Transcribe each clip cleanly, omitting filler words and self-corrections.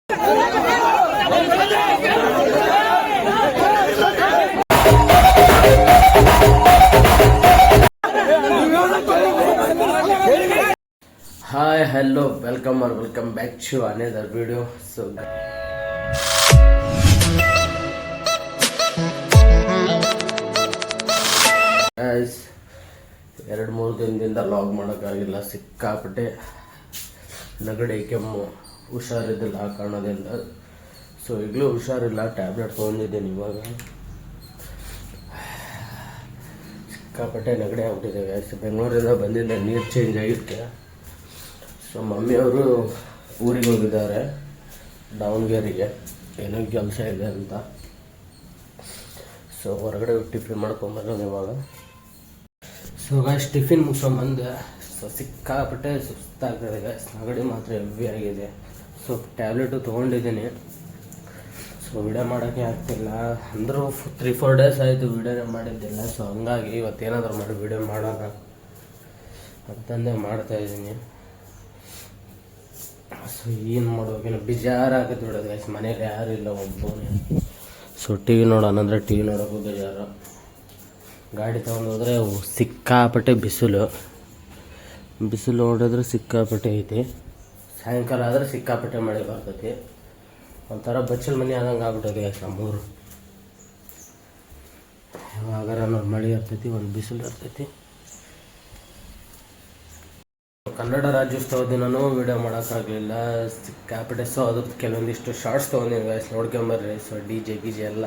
Hi, hello, welcome back to another video. So guys, 2-3 ದಿನದಿಂದ log ಮಾಡೋಕ್ಕಾಗಿಲ್ಲ. ಸಿಕ್ಕಾಪಟ್ಟೆ ನೆಗಡಿ ಕೆಮ್ಮು, ಹುಷಾರಿದ್ದಿಲ್ಲ ಆ ಕಾರಣದಿಂದ. ಸೊ ಈಗಲೂ ಹುಷಾರಿಲ್ಲ, ಟ್ಯಾಬ್ಲೆಟ್ ತೊಗೊಂಡಿದ್ದೀನಿ. ಇವಾಗ ಸಿಕ್ಕಾಪಟ್ಟೆ ನೆಗಡಿ ಆಗ್ಬಿಟ್ಟಿದೆ ಗೈಸ್. ಬೆಂಗಳೂರಿಂದ ಬಂದಿದ್ದೆ, ನೀರು ಚೇಂಜ್ ಆಗಿರುತ್ತೆ. ಸೊ ಮಮ್ಮಿಯವರು ಊರಿಗೆ ಹೋಗಿದ್ದಾರೆ, ದಾವಣಗೆರೆಗೆ, ಏನೋ ಕೆಲಸ ಇದೆ ಅಂತ. ಸೊ ಹೊರಗಡೆ ಟಿಫಿನ್ ಮಾಡ್ಕೊಂಬರೋದು ಇವಾಗ. ಸೊ ಗಾಯ್ಸ್, ಟಿಫಿನ್ ಮುಗಿಸ್ಕೊಂಬಂದೆ. ಸೊ ಸಿಕ್ಕಾಪಟ್ಟೆ ಸುಸ್ತಾಗ್ತದೆ ಗಾಯ್ಸ್, ನೆಗಡಿ ಮಾತ್ರ ಹೆವಿ ಆಗಿದೆ. ಸೊ ಟ್ಯಾಬ್ಲೆಟು ತೊಗೊಂಡಿದ್ದೀನಿ. ಸೊ ವಿಡಿಯೋ ಮಾಡೋಕ್ಕೆ ಆಗ್ತಿಲ್ಲ, ಅಂದರೂ 3-4 ಡೇಸ್ ಆಯಿತು ವಿಡಿಯೋನೇ ಮಾಡಿದ್ದಿಲ್ಲ. ಸೊ ಹಂಗಾಗಿ ಇವತ್ತೇನಾದರೂ ಮಾಡಿ ವಿಡಿಯೋ ಮಾಡೋಣ ಅಂತಂದೇ ಮಾಡ್ತಾಯಿದ್ದೀನಿ. ಸೊ ಏನು ಮಾಡ್ಬೇಕೇನೋ ಬೇಜಾರಾಗುತ್ತೆ ಬಿಡೋದು ಗೈಸ್, ಮನೇಲಿ ಯಾರು ಇಲ್ಲ, ಒಬ್ಬನೇ. ಸೊ ಟಿ ವಿ ನೋಡೋಣ ಅಂದರೆ ಟಿ ವಿ ನೋಡೋಕ್ಕೂ ಬೇಜಾರು. ಗಾಡಿ ತೊಗೊಂಡು ಹೋದರೆ ಸಿಕ್ಕಾಪಟ್ಟೆ ಬಿಸಿಲು ಹೊಡೆದ್ರೆ ಸಿಕ್ಕಾಪಟ್ಟೆ ಐತಿ. ಸಾಯಂಕಾಲ ಆದರೆ ಸಿಕ್ಕಾಪಟ್ಟೆ ಮಳೆ ಬರ್ತೈತಿ. ಒಂಥರ ಬಚ್ಚಲ್ ಮನೆ ಆದಂಗೆ ಆಗ್ಬಿಟ್ಟೈತಿ ಗೈಸ್ ನಮ್ಮೂರು. ಯಾವಾಗಾರ ನೋಡಿ ಮಳೆ ಇರ್ತೈತಿ, ಒಂದು ಬಿಸಿಲು ಇರ್ತೈತಿ. ಕನ್ನಡ ರಾಜ್ಯೋತ್ಸವ ದಿನನೂ ವಿಡಿಯೋ ಮಾಡೋಕ್ಕಾಗಲಿಲ್ಲ, ಸಿಕ್ಕಾಪಟ್ಟೆ. ಸೊ ಅದ್ರದ್ದು ಕೆಲವೊಂದಿಷ್ಟು ಶಾರ್ಟ್ಸ್ ತೊಗೊಂಡಿನಿ ಗೈಸ್, ನೋಡ್ಕೊಂಬರ್ರಿ. ಸೊ ಡಿ ಜೆ ಎಲ್ಲ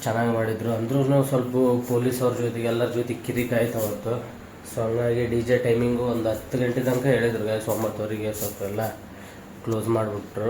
ಚೆನ್ನಾಗಿ ಮಾಡಿದರು. ಅಂದ್ರೂ ಸ್ವಲ್ಪ ಪೊಲೀಸ್ ಅವ್ರ ಜೊತೆಗೆ ಎಲ್ಲರ ಜೊತೆ ಕಿರಿಕಾಯ್ತು ಅವತ್ತು. ಸೊ ಹಂಗಾಗಿ ಡಿ ಜೆ ಟೈಮಿಂಗು ಒಂದು 10 ಗಂಟೆ ತನಕ ಹೇಳಿದ್ರು ಗೈಸ್. 9ವರೆಗೆ ಸ್ವಲ್ಪ ಎಲ್ಲ ಕ್ಲೋಸ್ ಮಾಡಿಬಿಟ್ರು.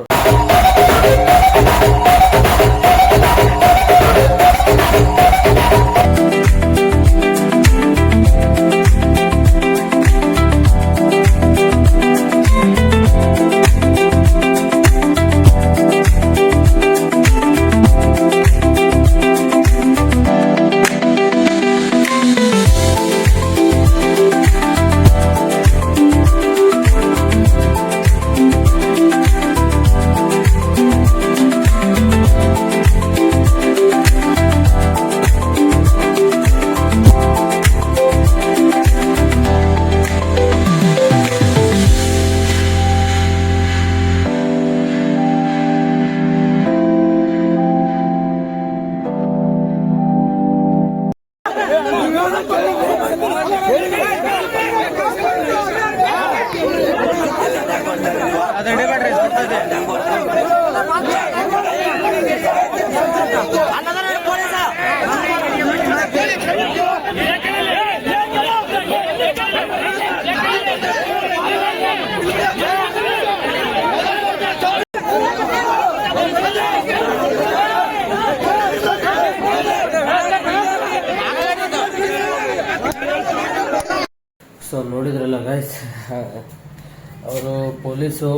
ಸೊ ನೋಡಿದ್ರಲ್ಲ ಗೈಸ್, ಅವರು ಪೊಲೀಸು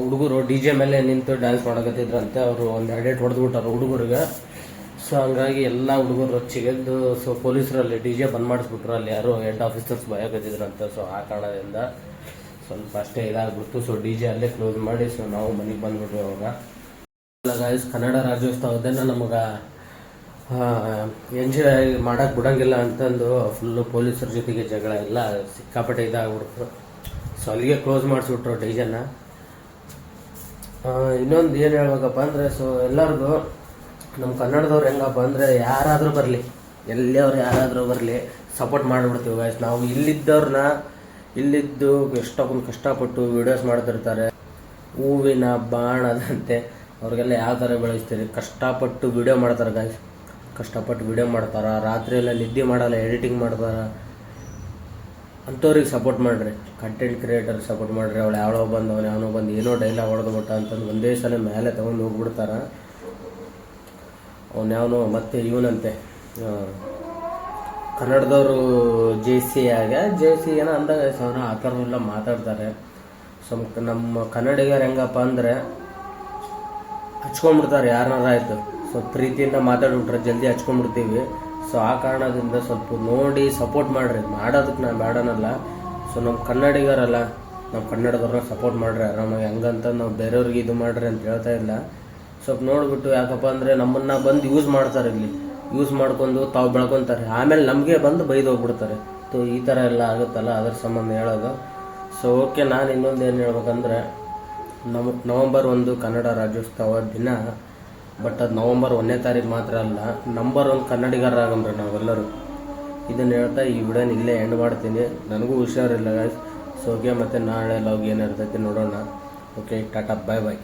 ಹುಡುಗರು ಡಿ ಜೆ ಮೇಲೆ ನಿಂತು ಡ್ಯಾನ್ಸ್ ಮಾಡಕತ್ತಿದ್ರಂತೆ. ಅವರು ಒಂದು 2 ಏಟು ಹೊಡೆದ್ಬಿಟ್ಟಾರೆ ಹುಡುಗರಿಗೆ. ಸೊ ಹಂಗಾಗಿ ಎಲ್ಲ ಹುಡುಗರು ರೊಚ್ಚಿಗೆದ್ದು ಸೊ ಪೊಲೀಸರಲ್ಲಿ ಡಿ ಜೆ ಬಂದ್ ಮಾಡಿಸ್ಬಿಟ್ರು. ಅಲ್ಲಿ ಯಾರೋ ಹೆಡ್ ಆಫೀಸರ್ಸ್ ಭಯಕತ್ತಿದ್ರಂತೆ. ಸೊ ಆ ಕಾರಣದಿಂದ ಸ್ವಲ್ಪ ಅಷ್ಟೇ ಇದಾಗ್ಬಿಡ್ತು. ಸೊ ಡಿ ಜೆ ಅಲ್ಲೇ ಕ್ಲೋಸ್ ಮಾಡಿ ಸೊ ನಾವು ಮನೆಗೆ ಬಂದ್ಬಿಟ್ವಿ. ಅವಾಗ ಗೈಸ್, ಕನ್ನಡ ರಾಜ್ಯೋತ್ಸವದನ್ನ ನಮಗೆ ಎಂಜಾಯ್ ಮಾಡೋಕೆ ಬಿಡೋಂಗಿಲ್ಲ ಅಂತಂದು ಫುಲ್ಲು ಪೊಲೀಸರ ಜೊತೆಗೆ ಜಗಳ ಎಲ್ಲ ಸಿಕ್ಕಾಪಟ್ಟೆ ಇದಾಗ್ಬಿಡ್ತು. ಸೊ ಅಲ್ಲಿಗೆ ಕ್ಲೋಸ್ ಮಾಡಿಸ್ಬಿಟ್ರು ಡಿ ಜೆನ. ಇನ್ನೊಂದು ಏನು ಹೇಳ್ಬೇಕಪ್ಪ ಅಂದರೆ, ಸೊ ಎಲ್ಲರಿಗೂ ನಮ್ಮ ಕನ್ನಡದವ್ರು ಹೆಂಗಪ್ಪ ಅಂದರೆ, ಯಾರಾದರೂ ಬರಲಿ, ಎಲ್ಲಿಯವ್ರು ಯಾರಾದರೂ ಬರಲಿ, ಸಪೋರ್ಟ್ ಮಾಡಿಬಿಡ್ತೀವಿ ಗೈಸ್. ನಾವು ಇಲ್ಲಿದ್ದು ಎಷ್ಟೊಂದು ಕಷ್ಟಪಟ್ಟು ವೀಡಿಯೋಸ್ ಮಾಡ್ತಿರ್ತಾರೆ. ಹೂವಿನ ಬಾಣದಂತೆ ಅವ್ರಿಗೆಲ್ಲ ಯಾವ ಥರ ಬೆಳೆಸ್ತೀರಿ, ಕಷ್ಟಪಟ್ಟು ವೀಡಿಯೋ ಮಾಡ್ತಾರೆ ಗೈಸ್. ಕಷ್ಟಪಟ್ಟು ವೀಡಿಯೋ ಮಾಡ್ತಾರೆ, ರಾತ್ರಿ ಎಲ್ಲ ನಿದ್ದೆ ಮಾಡಲ್ಲ, ಎಡಿಟಿಂಗ್ ಮಾಡ್ತಾರೆ. ಅಂಥವ್ರಿಗೆ ಸಪೋರ್ಟ್ ಮಾಡಿರಿ, ಕಂಟೆಂಟ್ ಕ್ರಿಯೇಟರ್ ಸಪೋರ್ಟ್ ಮಾಡಿರಿ. ಅವಳು ಯಾವಳೋ ಬಂದು ಅವನೋ ಬಂದು ಏನೋ ಡೈಲಾಗ್ ಹೊಡೆದ್ಬಿಟ್ಟ ಅಂತಂದು ಒಂದೇ ಸಲ ಮೇಲೆ ತೊಗೊಂಡು ಹೋಗ್ಬಿಡ್ತಾರೆ. ಅವನ್ಯಾವನೋ ಮತ್ತೆ ಇವನಂತೆ ಕನ್ನಡದವರು ಜೆ ಸಿ ಏನೋ ಅಂದಾಗ ಸಾವಿರ ಆ ಥರ ಎಲ್ಲ ಮಾತಾಡ್ತಾರೆ. ಸೊ ನಮ್ಮ ಕನ್ನಡಿಗರು ಹೆಂಗಪ್ಪ ಅಂದರೆ ಹಚ್ಕೊಂಡ್ಬಿಡ್ತಾರೆ ಯಾರನ್ನಾರ ಆಯಿತು. ಸೊ ಪ್ರೀತಿಯಿಂದ ಮಾತಾಡ್ಬಿಟ್ರೆ ಜಲ್ದಿ ಹಚ್ಕೊಂಡ್ಬಿಡ್ತೀವಿ. ಸೊ ಆ ಕಾರಣದಿಂದ ಸ್ವಲ್ಪ ನೋಡಿ ಸಪೋರ್ಟ್ ಮಾಡಿರಿ. ಮಾಡೋದಕ್ಕೆ ನಾನು ಬೇಡನಲ್ಲ. ಸೊ ನಮ್ಮ ಕನ್ನಡಿಗರಲ್ಲ, ನಾವು ಕನ್ನಡದವ್ರನ್ನ ಸಪೋರ್ಟ್ ಮಾಡ್ರಿ ಆರಾಮಾಗಿ, ಹಂಗಂತ ನಾವು ಬೇರೆಯವ್ರಿಗೆ ಇದು ಮಾಡ್ರಿ ಅಂತ ಹೇಳ್ತಾ ಇಲ್ಲ. ಸ್ವಲ್ಪ ನೋಡಿಬಿಟ್ಟು, ಯಾಕಪ್ಪ ಅಂದರೆ ನಮ್ಮನ್ನು ಬಂದು ಯೂಸ್ ಮಾಡ್ತಾರೆ, ಇಲ್ಲಿ ಯೂಸ್ ಮಾಡ್ಕೊಂಡು ತಾವು ಬೆಳ್ಕೊತಾರೆ, ಆಮೇಲೆ ನಮಗೆ ಬಂದು ಬೈದು ಹೋಗ್ಬಿಡ್ತಾರೆ. ಈ ಥರ ಎಲ್ಲ ಆಗುತ್ತಲ್ಲ, ಅದ್ರ ಸಂಬಂಧ ಹೇಳೋದು. ಸೊ ಓಕೆ, ನಾನು ಇನ್ನೊಂದು ಏನು ಹೇಳ್ಬೇಕಂದ್ರೆ, ನವಂಬರ್ 1 ಕನ್ನಡ ರಾಜ್ಯೋತ್ಸವ ದಿನ. ಬಟ್ ಅದು ನವಂಬರ್ 1ನೇ ತಾರೀಕು ಮಾತ್ರ ಅಲ್ಲ, ನಂಬರ್ 1 ಕನ್ನಡಿಗರಾಗಮ್ರಿ ನಾವೆಲ್ಲರೂ. ಇದನ್ನು ಹೇಳ್ತಾ ಈ ವಿಡಿಯೋನ ಇಲ್ಲೇ ಎಂಡ್ ಮಾಡ್ತೀನಿ. ನನಗೂ ಹುಷಾರಿಲ್ಲ ಗಾಯ್ಸ್. ಸೊ ಓಕೆ, ಮತ್ತು ನಾಳೆ ಲಾಗ್ ಏನಿರ್ತೈತಿ ನೋಡೋಣ. ಓಕೆ, ಟಾಟಾ, ಬಾಯ್ ಬಾಯ್.